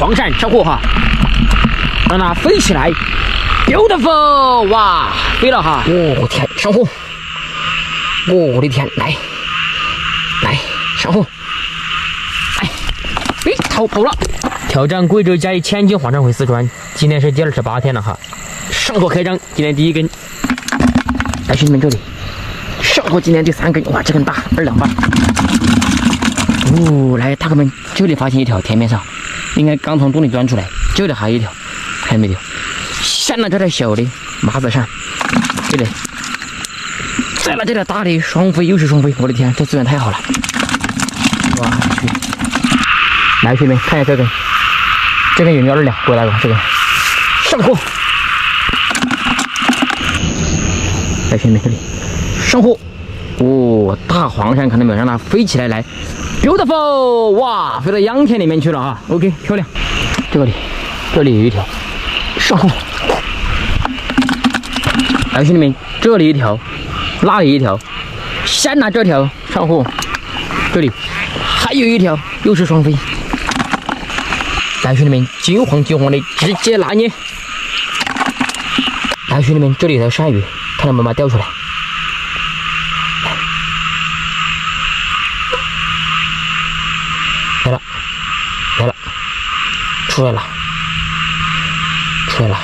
黄鳝上货哈，让它飞起来 ，beautiful！ 哇，飞了哈！我天，上货！我的天，来上货！哎，跑了！挑战贵州嘉义千斤黄鳝回四川，今天是第28天了哈。上货开张，今天第一根，来兄弟们这里，上货今天第3根，哇，这根大，2两半。来大哥们，这里发现一条田面上，应该刚从洞里钻出来，这里还有一条，看到没有？先拿这条小的麻子鳝，这里，再拿这条大的双飞，又是双飞，我的天，这资源太好了！哇去！来兄弟们看一下这根有没有2两？过来吧，这个上货！来兄弟们这里上货！大黄鳝看到没有？让它飞起来，来 ，beautiful！ 哇，飞到秧田里面去了啊 ！OK， 漂亮。这里有一条，上货。来兄弟们，这里一条，那里一条，先拿这条上货。这里还有一条，又是双飞。来兄弟们，金黄的，直接拿捏。来兄弟们，这里有条鳝鱼，看能不能把它钓出来。来了，出来了！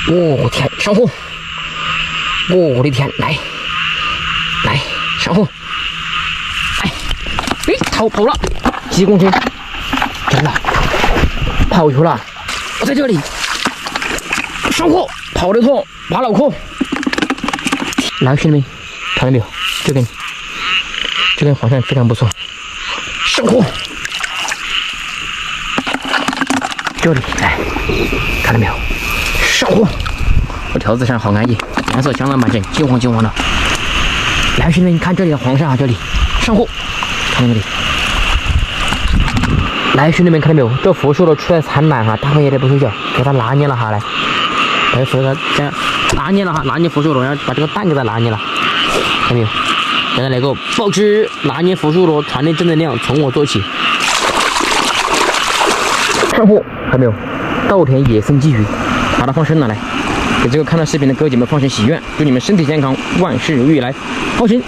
我天，上货！我的天，来上货！哎，跑了，几公斤，真的跑出了！我在这里上货，跑得脱，爬脑壳！来，兄弟们，看到没有？这根黄鳝非常不错，上货！这里来，看到没有？上货！我条子鳝好安逸，颜色相当完整，金黄的。来，兄弟们，看这里的黄鳝啊，这里上货，看到没有？来，兄弟们，看到没有？这福寿螺出来产卵哈，大半夜的不睡觉，给它拿捏了哈，来福寿先拿捏了哈，拿捏福寿螺，然后把这个蛋给它拿捏了，看到没有？现在来个保持拿捏福寿螺，传递正能量，从我做起。上货，看到没有？稻田野生鲫鱼，把它放生了来，给这个看到视频的哥姐们放生喜愿，祝你们身体健康，万事如意！来放生。